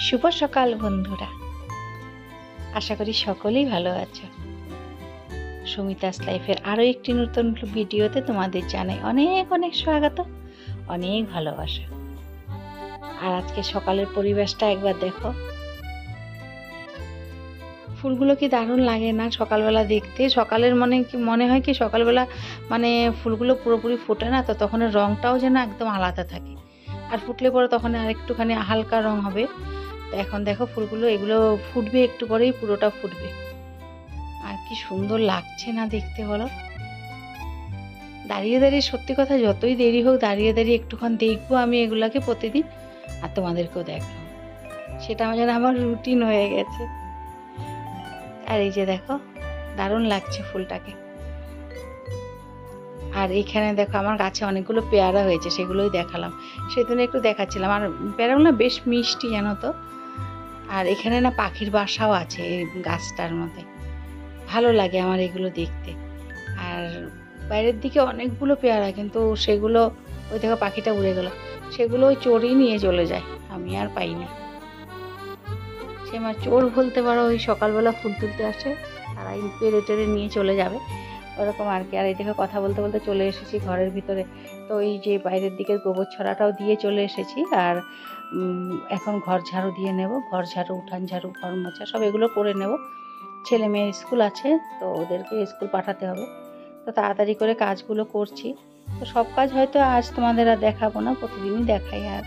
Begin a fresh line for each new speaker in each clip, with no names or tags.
শুভ সকাল বন্ধুরা, আশা করি সকলেই ভালো আছো। সুমিতাস লাইফের আরও একটি নতুন ভিডিওতে তোমাদের জানাই অনেক অনেক স্বাগত, অনেক ভালোবাসা। আর আজকে সকালের পরিবেশটা একবার দেখো, ফুলগুলো কি দারুণ লাগে না সকালবেলা দেখতে। সকালের মনে হয় কি সকালবেলা ফুলগুলো পুরোপুরি ফোটে না, তো তখন রঙটাও যেন একদম আলাদা থাকে, আর ফুটলে পরে তখন আর একটুখানি হালকা রং হবে। তো এখন দেখো ফুলগুলো এগুলো ফুটবে, একটু পরেই পুরোটা ফুটবে। আর কি সুন্দর লাগছে না দেখতে বলো। দাঁড়িয়ে দাঁড়িয়ে সত্যি কথা যতই দেরি হোক দাঁড়িয়ে দাঁড়িয়ে একটুক্ষণ দেখবো আমি এগুলাকে প্রতিদিন, আর তোমাদেরকেও দেখাবো। সেটা আমার রুটিন হয়ে গেছে। আর এই যে দেখো দারুণ লাগছে ফুলটাকে। আর এখানে দেখো আমার গাছে অনেকগুলো পেয়ারা হয়েছে, সেগুলোই দেখালাম, সেদিন একটু দেখাচ্ছিলাম। আর পেয়ারাগুলো বেশ মিষ্টি জানো তো। আর এখানে না পাখির বাসাও আছে এই গাছটার মধ্যে, ভালো লাগে আমার এগুলো দেখতে। আর বাইরের দিকে অনেকগুলো পেয়ারা, কিন্তু সেগুলো ওই দেখো পাখিটা উড়ে গেল, সেগুলো ওই চোরই নিয়ে চলে যায়, আমি আর পাই না। সে চোর বলতে পারো, ওই সকালবেলা ফুল তুলতে আসে তারাই পেরে টেরে নিয়ে চলে যাবে, ওরকম আর কি। আর এই দেখো কথা বলতে বলতে চলে এসেছি ঘরের ভিতরে। তো এই যে বাইরের দিকের গোবর ছড়াটাও দিয়ে চলে এসেছি। আর এখন ঘর ঝাড়ু দিয়ে নেব, ঘর ঝাড়ু, উঠান ঝাড়ু, ঘর মোছা সব এগুলো করে নেব। ছেলে মেয়ের স্কুল আছে, তো ওদেরকে স্কুল পাঠাতে হবে, তো তাড়াতাড়ি করে কাজগুলো করছি। তো সব কাজ হয়তো আজ তোমাদের আর দেখাবো না, প্রতিদিনই দেখাই। আর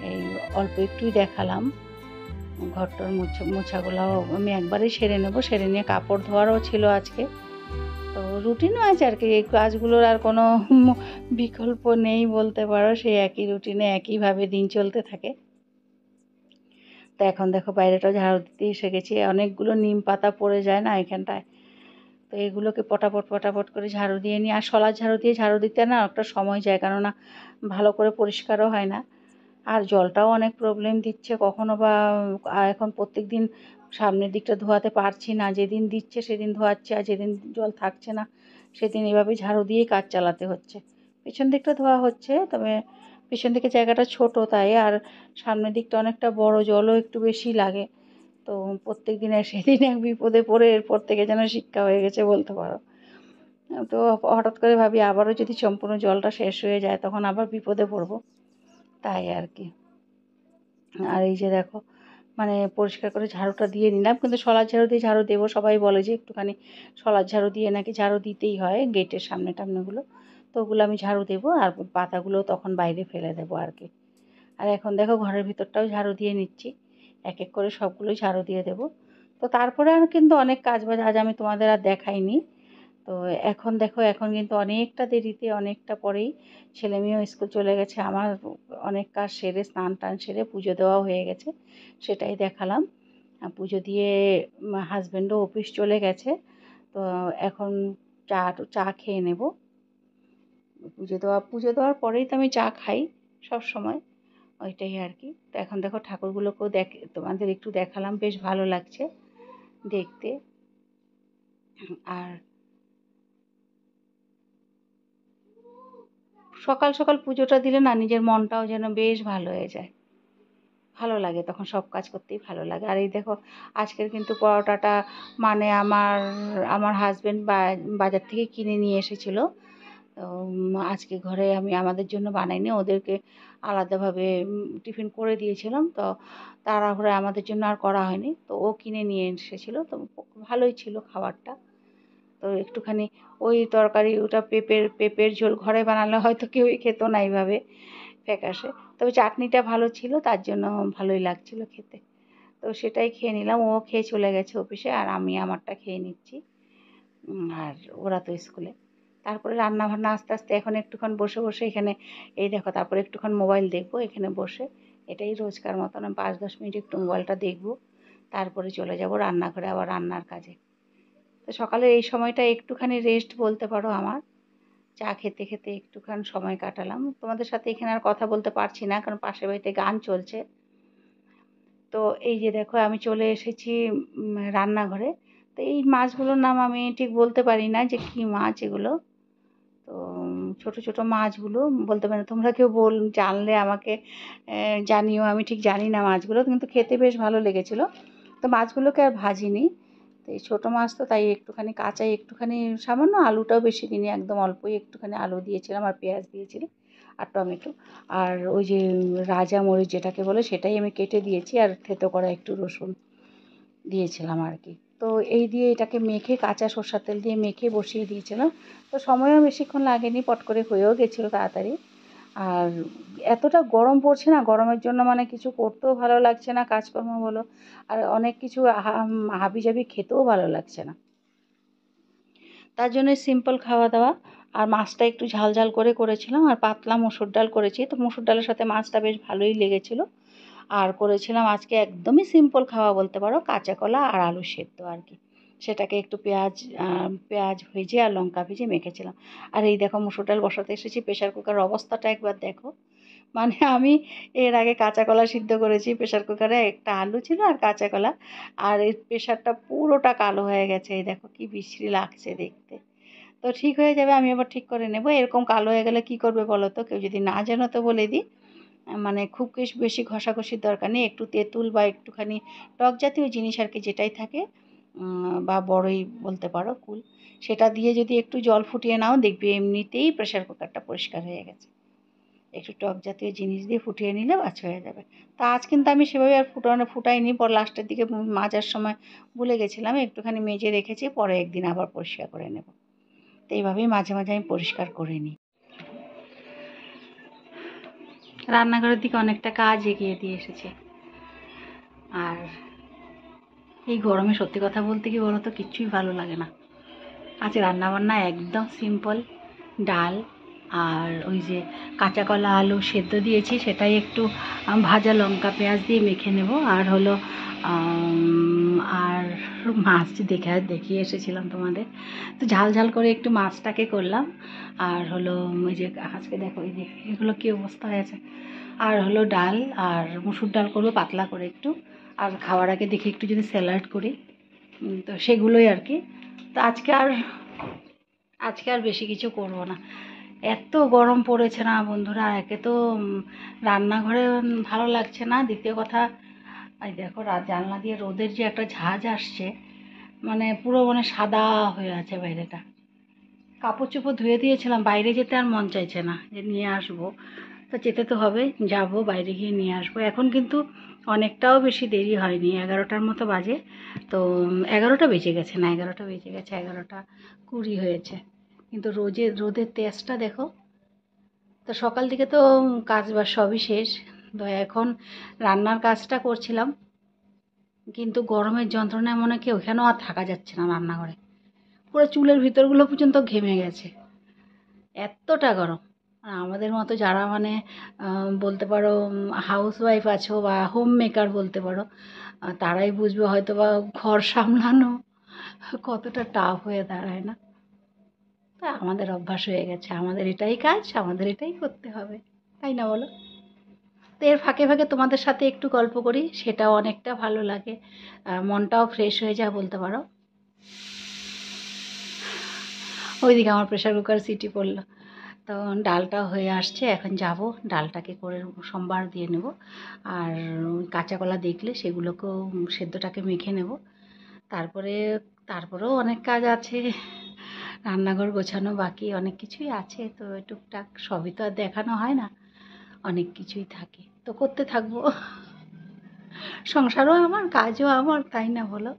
এই অল্প একটুই দেখালাম। ঘরটার মোছাগুলো আমি একবারেই সেরে নেব, সেরে নিয়ে কাপড় ধোয়ারও ছিল আজকে। তো রুটিনও আছে আর কি, এই কাজগুলোর আর কোনো বিকল্প নেই বলতে পারো, সেই একই রুটিনে একইভাবে দিন চলতে থাকে। তো এখন দেখো বাইরেটাও ঝাড়ু দিতে এসে গেছি। অনেকগুলো নিম পাতা পড়ে যায় না এখানটায়, তো এগুলোকে পটাপট করে ঝাড়ু দিয়ে নিই। আর শলা ঝাড়ু দিয়ে ঝাড়ু দিতে না একটা সময় যায়, কেননা ভালো করে পরিষ্কারও হয় না। আর জলটাও অনেক প্রবলেম দিচ্ছে, কখনো বা এখন প্রত্যেক দিন সামনের দিকটা ধোয়াতে পারছি না, যেদিন দিচ্ছে সেদিন ধোয়াচ্ছে, আর যেদিন জল থাকছে না সেদিন এভাবে ঝাড়ু দিয়েই কাজ চালাতে হচ্ছে। পেছন দিকটা ধোয়া হচ্ছে, তবে পেছন দিকে জায়গাটা ছোট তাই, আর সামনের দিকটা অনেকটা বড়, জলও একটু বেশি লাগে। তো প্রত্যেক দিন সেদিন এক বিপদে পড়ে এরপর থেকে যেন শিক্ষা হয়ে গেছে বলতে পারো। তো হঠাৎ করে ভাবি আবারও যদি সম্পূর্ণ জলটা শেষ হয়ে যায় তখন আবার বিপদে পড়বো, তাই আর কি। আর এই যে দেখো পরিষ্কার করে ঝাড়ুটা দিয়ে নিলাম, কিন্তু শলার ঝাড়ু দিয়ে ঝাড়ু দেবো। সবাই বলে যে একটুখানি শলার ঝাড়ু দিয়ে নাকি ঝাড়ু দিতেই হয় গেটের সামনে টামনেগুলো, তো ওগুলো আমি ঝাড়ু দেবো, আর পাতাগুলো তখন বাইরে ফেলে দেবো আর কি। আর এখন দেখো ঘরের ভিতরটাও ঝাড়ু দিয়ে নিচ্ছি, এক এক করে সবগুলোই ঝাড়ু দিয়ে দেবো। তো তারপরে আর কিন্তু অনেক কাজ বাজ আজ আমি তোমাদের আর দেখাইনি। তো এখন দেখো এখন কিন্তু অনেকটা দেরিতে, অনেকটা পরেই ছেলে মেয়েও স্কুল চলে গেছে, আমার অনেক কাজ সেরে স্নান টান সেরে পুজো দেওয়াও হয়ে গেছে, সেটাই দেখালাম। পুজো দিয়ে হাজব্যান্ডও অফিস চলে গেছে, তো এখন চা খেয়ে নেব। পুজো দেওয়ার পরেই তো আমি চা খাই সব সময়, ওইটাই আর কি। তো এখন দেখো ঠাকুরগুলোকেও তোমাদের একটু দেখালাম, বেশ ভালো লাগছে দেখতে। আর সকাল সকাল পুজোটা দিলে না নিজের মনটাও যেন বেশ ভালো হয়ে যায়, ভালো লাগে, তখন সব কাজ করতেই ভালো লাগে। আর এই দেখো আজকের কিন্তু পরোটাটা আমার আমার হাজব্যান্ড বাজার থেকে কিনে নিয়ে এসেছিলো। তো আজকে ঘরে আমি আমাদের জন্য বানাইনি, ওদেরকে আলাদাভাবে টিফিন করে দিয়েছিলাম। তো তাড়াহুড়োয় আমাদের জন্য আর করা হয়নি, তো ও কিনে নিয়ে এসেছিলো, তো ভালোই ছিল খাবারটা। তো একটুখানি ওই তরকারি, ওটা পেঁপের ঝোল ঘরে বানালে হয়তো কেউই খেত না এইভাবে ফ্যাকাশে, তবে চাটনিটা ভালো ছিল, তার জন্য ভালোই লাগছিল খেতে। তো সেটাই খেয়ে নিলাম, ও খেয়ে চলে গেছে অফিসে, আর আমি আমারটা খেয়ে নিচ্ছি। আর ওরা তো স্কুলে। তারপরে রান্না বান্না আস্তে আস্তে এখন একটুক্ষণ বসে বসে এখানে এই দেখো, তারপরে একটুক্ষণ মোবাইল দেখবো এখানে বসে, এটাই রোজকার মতন 5-10 মিনিট একটু মোবাইলটা দেখবো, তারপরে চলে যাব রান্নাঘরে আবার রান্নার কাজে। তো সকালে এই সময়টা একটুখানি রেস্ট বলতে পারো আমার, চা খেতে খেতে একটুখানি সময় কাটালাম। তোমাদের সাথে এখানে আর কথা বলতে পারছি না, কারণ পাশের বাড়িতে গান চলছে। তো এই যে দেখো আমি চলে এসেছি রান্নাঘরে। তো এই মাছগুলোর নাম আমি ঠিক বলতে পারি না যে কী মাছ এগুলো। তো ছোট ছোট মাছগুলো বলতে পারেন, তোমরা কেউ জানলে আমাকে জানিও। আমি ঠিক জানি না মাছগুলো, কিন্তু খেতে বেশ ভালো লেগেছিলো। তো মাছগুলোকে আর ভাজিনি, তো এই ছোটো মাছ তো তাই একটুখানি কাঁচাই, একটুখানি সামান্য আলুটাও বেশি দিইনি, একদম অল্পই একটুখানি আলু দিয়েছিলাম আর পেঁয়াজ দিয়েছিলাম আর টমেটো, আর ওই যে রাজা মরিচ যেটাকে বলে সেটাই আমি কেটে দিয়েছি, আর থেতো করা একটু রসুন দিয়েছিলাম আর কি। তো এই দিয়ে এটাকে মেখে কাঁচা সর্ষের তেল দিয়ে মেখে বসিয়ে দিয়েছিলাম। তো সময়ও বেশিক্ষণ লাগেনি, পট করে হয়েও গেছিলো তাড়াতাড়ি। আর এতটা গরম পড়ছে না, গরমের জন্য মানে কিছু করতেও ভালো লাগছে না, কাজকর্ম বলো আর অনেক কিছু হাবিজাবি খেতেও ভালো লাগছে না। তার জন্য সিম্পল খাওয়া দাওয়া। আর মাছটা একটু ঝাল ঝাল করে করেছিলাম, আর পাতলা মসুর ডাল করেছি, তো মসুর ডালের সাথে মাছটা বেশ ভালোই লেগেছিলো। আর করেছিলাম আজকে একদমই সিম্পল খাওয়া বলতে পারো, কাঁচা কলা আর আলু সেদ্ধ আর কি। সেটাকে একটু পেঁয়াজ ভেজে আর লঙ্কা ভেজে মেখেছিলাম। আর এই দেখো মুসুর ডাল বসাতে এসেছি, প্রেশার কুকারের অবস্থাটা একবার দেখো। মানে আমি এর আগে কাঁচা কলা সিদ্ধ করেছি প্রেশার কুকারে, একটা আলু ছিল আর কাঁচা কলা, আর এই প্রেশারটা পুরোটা কালো হয়ে গেছে। এই দেখো কি বিশ্রী লাগছে দেখতে। তো ঠিক হয়ে যাবে, আমি আবার ঠিক করে নেব। এরকম কালো হয়ে গেলে কি করবে বলো তো, কেউ যদি না জানো তো বলে দিই। মানে খুব বেশি ঘষাঘষির দরকার নেই, একটু তেঁতুল বা একটুখানি টক জাতীয় জিনিস আর কি যেটাই থাকে, বা বড়ই বলতে পারো কুল, সেটা দিয়ে যদি একটু জল ফুটিয়ে নাও দেখবে এমনিতেই প্রেশার কুকারটা পরিষ্কার হয়ে গেছে। একটু টক জাতীয় জিনিস দিয়ে ফুটিয়ে নিলে বাছ হয়ে যাবে। তা আজ কিন্তু আমি সেভাবে আর ফুটাইনি, পর লাস্টের দিকে মাজার সময় ভুলে গেছিলাম, একটুখানি মেজে রেখেছি, পরে একদিন আবার পরিষ্কার করে নেব। তো এইভাবেই মাঝে মাঝে আমি পরিষ্কার করে নিই। রান্নাঘরের দিকে অনেকটা কাজ এগিয়ে দিয়ে এসেছে। আর এই গরমে সত্যি কথা বলতে কি বলো তো, কিচ্ছুই ভালো লাগে না। আজ রান্নাবান্না একদম সিম্পল, ডাল আর ওই যে কাঁচা কলা আলু সেদ্ধ দিয়েছি, সেটাই একটু ভাজা লঙ্কা পেঁয়াজ দিয়ে মেখে নেব। আর হলো আর মাছ দেখিয়ে এসেছিলাম তোমাদের, তো ঝাল ঝাল করে একটু মাছটাকে করলাম। আর হলো ওই যে আজকে দেখো এই যে এগুলো কী অবস্থা হয়েছে। আর হলো ডাল আর মুসুর ডাল করবো পাতলা করে একটু, আর খাওয়ার আগে দেখি একটু যদি স্যালাড করি, তো সেগুলোই আর কি। তো আজকে আর বেশি কিছু করব না। এত গরম পড়েছে না বন্ধুরা, একে তো রান্নাঘরে ভালো লাগছে না, দ্বিতীয় কথা এই দেখো জানলা দিয়ে রোদের যে একটা ঝাঁজ আসছে, মানে পুরো মানে সাদা হয়ে আছে বাইরেটা। কাপড় চোপড় ধুয়ে দিয়েছিলাম, বাইরে যেতে আর মন চাইছে না যে নিয়ে আসবো, তো যেতে তো হবে, যাব বাইরে গিয়ে নিয়ে আসবো। এখন কিন্তু অনেকটাও বেশি দেরি হয়নি, 11টার মতো বাজে। তো 11টা বেজে গেছে, না 11টা বেজে গেছে, 11টা 20 হয়েছে। কিন্তু রোদের তেজটা দেখো। তো সকাল থেকে তো কাজ বাজ সবই শেষ, তো এখন রান্নার কাজটা করছিলাম, কিন্তু গরমের যন্ত্রণায় মনে কি ওখানেও আর থাকা যাচ্ছে না রান্নাঘরে। পুরো চুলের ভিতরগুলো পর্যন্ত ঘেমে গেছে, এতটা গরম। আর আমাদের মতো যারা মানে বলতে পারো হাউস ওয়াইফ আছো বা হোম মেকার বলতে পারো, তারাই বুঝবে হয়তো বা ঘর সামলানো কতটা টাফ হয়ে দাঁড়ায় না। তা আমাদের অভ্যাস হয়ে গেছে, আমাদের এটাই কাজ, আমাদের এটাই করতে হবে, তাই না বলো? তো এর ফাঁকে ফাঁকে তোমাদের সাথে একটু গল্প করি, সেটাও অনেকটা ভালো লাগে, মনটাও ফ্রেশ হয়ে যায় বলতে পারো। ওইদিকে আমার প্রেশার কুকার সিটি পড়লো। তো ডালটাও হয়ে আসছে, এখন যাব ডালটাকে করে সম্বার দিয়ে নেব। আর কাঁচা কলা দেখলে সেগুলোকেও সেদ্ধটাকে মেখে নেব। তারপরেও অনেক কাজ আছে, রান্নাঘর গোছানো বাকি অনেক কিছুই আছে, তো টুকটাক সবই তো আর দেখানো হয় না, অনেক কিছুই থাকে, তো করতে থাকবো। সংসারও আমার, কাজও আমার, তাই না বলো?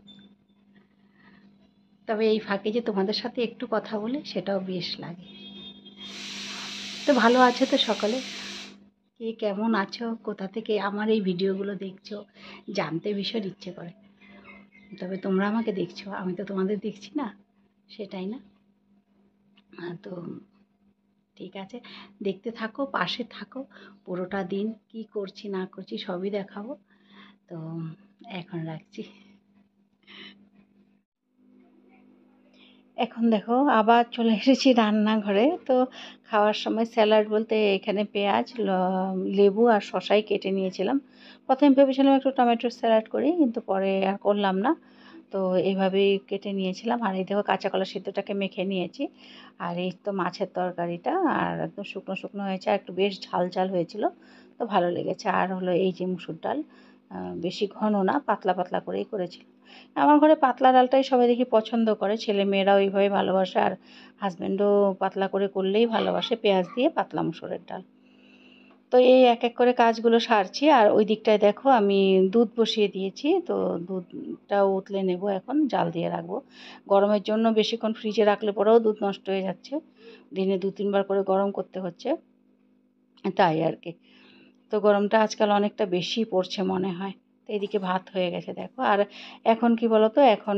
তবে এই ফাঁকে যে তোমাদের সাথে একটু কথা বলে সেটাও বেশ লাগে। তো ভালো আছো তো সকলে? কে কেমন আছো, কোথা থেকে আমার এই ভিডিওগুলো দেখছো, জানতে ভীষণ ইচ্ছে করে। তবে তোমরা আমাকে দেখছো, আমি তো তোমাদের দেখছি না, সেটাই না? তো ঠিক আছে, দেখতে থাকো, পাশে থাকো, পুরোটা দিন কি করছি না করছি সবই দেখাবো। তো এখন রাখছি। এখন দেখো আবার চলে এসেছি রান্নাঘরে। তো খাওয়ার সময় স্যালাড বলতে এখানে পেঁয়াজ লেবু আর শশাই কেটে নিয়েছিলাম। প্রথমে ভেবেছিলাম একটু টমেটোর স্যালাড করি, কিন্তু পরে আর করলাম না। তো এইভাবেই কেটে নিয়েছিলাম। আর এই দেখো কাঁচা কলা সিদ্ধটাকে মেখে নিয়েছি। আর এই তো মাছের তরকারিটা, আর একদম শুকনো শুকনো হয়েছে, আর একটু বেশ ঝাল ঝাল হয়েছিল, তো ভালো লেগেছে। আর হলো এই যে মুসুর ডাল, বেশি ঘন না, পাতলা পাতলা করেই করেছিলাম। আমার ঘরে পাতলা ডালটাই সবাই দেখি পছন্দ করে, ছেলে মেয়েরাও এইভাবে ভালোবাসে, আর হাজব্যান্ডও পাতলা করে করলেই ভালোবাসে, পেঁয়াজ দিয়ে পাতলা মুসুরের ডাল। তো এই এক এক করে কাজগুলো সারছি। আর ওই দিকটায় দেখো আমি দুধ বসিয়ে দিয়েছি, তো দুধটাও উতলে নেব, এখন জাল দিয়ে রাখবো। গরমের জন্য বেশিক্ষণ ফ্রিজে রাখলে পরেও দুধ নষ্ট হয়ে যাচ্ছে, দিনে 2-3 বার করে গরম করতে হচ্ছে, তাই আর কি। তো গরমটা আজকাল অনেকটা বেশি পড়ছে মনে হয়। তো এদিকে ভাত হয়ে গেছে দেখো। আর এখন কি বলো তো, এখন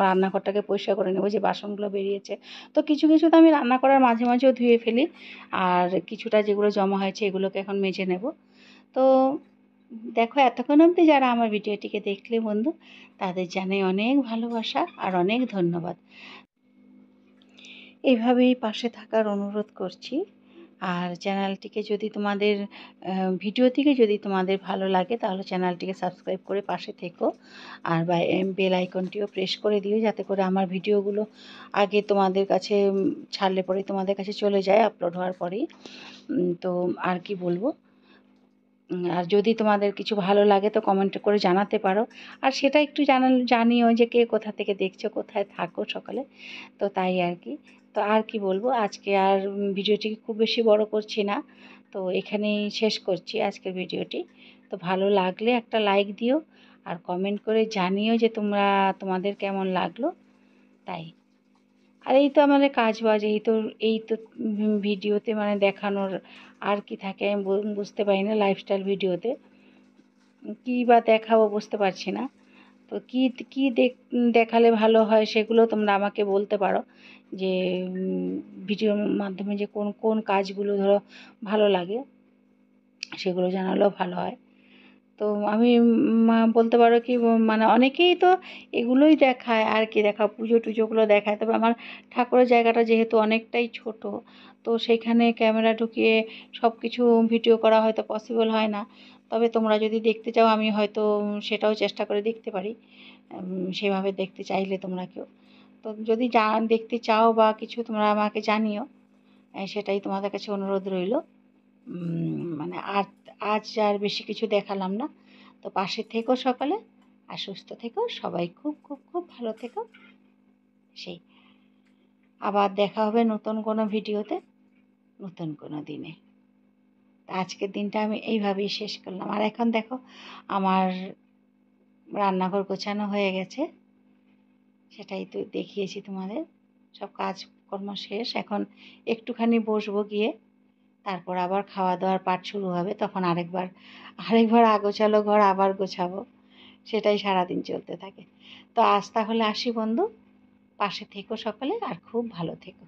রান্নাঘরটাকে পরিষ্কার করে নেবো, যে বাসনগুলো বেরিয়েছে। তো কিছু কিছু তো আমি রান্না করার মাঝে মাঝেও ধুয়ে ফেলি, আর কিছুটা যেগুলো জমা হয়েছে এগুলোকে এখন মেজে নেব। তো দেখো, এতক্ষণ অবধি যারা আমার ভিডিওটিকে দেখলে বন্ধু, তাদের জানাই অনেক ভালোবাসা আর অনেক ধন্যবাদ। এইভাবেই পাশে থাকার অনুরোধ করছি। আর চ্যানেলটিকে যদি তোমাদের ভিডিওটিকে যদি তোমাদের ভালো লাগে, তাহলে চ্যানেলটিকে সাবস্ক্রাইব করে পাশে থেকো। আর বেল আইকনটিও প্রেস করে দিও, যাতে করে আমার ভিডিওগুলো আগে তোমাদের কাছে ছাড়লে পরে তোমাদের কাছে চলে যায় আপলোড হওয়ার পরেই। তো আর কি বলবো, আর যদি তোমাদের কিছু ভালো লাগে তো কমেন্ট করে জানাতে পারো। আর সেটা একটু জানিও যে কে কোথা থেকে দেখছো, কোথায় থাকো সকালে। তো তাই আর কি। তো আর কি বলবো, আজকে আর ভিডিওটিকে খুব বেশি বড় করছি না, তো এখানেই শেষ করছি আজকের ভিডিওটি। তো ভালো লাগলে একটা লাইক দিও, আর কমেন্ট করে জানিও যে তোমাদের কেমন লাগলো। তাই। আর এই তো আমাদের কাজ বাজ, এই তো ভিডিওতে মানে দেখানোর আর কি থাকে আমি বুঝতে পারি না। লাইফস্টাইল ভিডিওতে কী বা দেখাবো বুঝতে পারছি না। তো কী কী দেখালে ভালো হয় সেগুলো তোমরা আমাকে বলতে পারো, যে ভিডিওর মাধ্যমে যে কোন কোন কাজগুলো ধরো ভালো লাগে, সেগুলো জানালেও ভালো হয়। তো আমি বলতে পারো কি, মানে অনেকেই তো এগুলোই দেখায়, আর কি দেখা, পুজো টুজোগুলো দেখায়। তবে আমার ঠাকুরের জায়গাটা যেহেতু অনেকটাই ছোট, তো সেইখানে ক্যামেরা ঢুকিয়ে সব কিছু ভিডিও করা হয়তো পসিবল হয় না। তবে তোমরা যদি দেখতে চাও, আমি হয়তো সেটাও চেষ্টা করে দেখতে পারি, সেভাবে দেখতে চাইলে তোমরা কেউ। তো যদি দেখতে চাও বা কিছু, তোমরা আমাকে জানিও, সেটাই তোমাদের কাছে অনুরোধ রইল। মানে আজ আর বেশি কিছু দেখালাম না। তো পাশে থেকো সকালে, আর সুস্থ থেকো সবাই, খুব খুব খুব ভালো থেকো। সেই আবার দেখা হবে নতুন কোনো ভিডিওতে, নতুন কোনো দিনে। আজকের দিনটা আমি এইভাবেই শেষ করলাম। আর এখন দেখো, আমার রান্নাঘর গোছানো হয়ে গেছে, সেটাই তো দেখিয়েছি তোমাদের। সব কাজকর্ম শেষ, এখন একটুখানি বসবো গিয়ে, তারপর আবার খাওয়া দাওয়ার পাট শুরু হবে, তখন আরেকবার আগোছালো ঘর আবার গোছাবো, সেটাই সারাদিন চলতে থাকে। তো আজ তাহলে আসি বন্ধু, পাশে থেকো সকলে, আর খুব ভালো থেকো।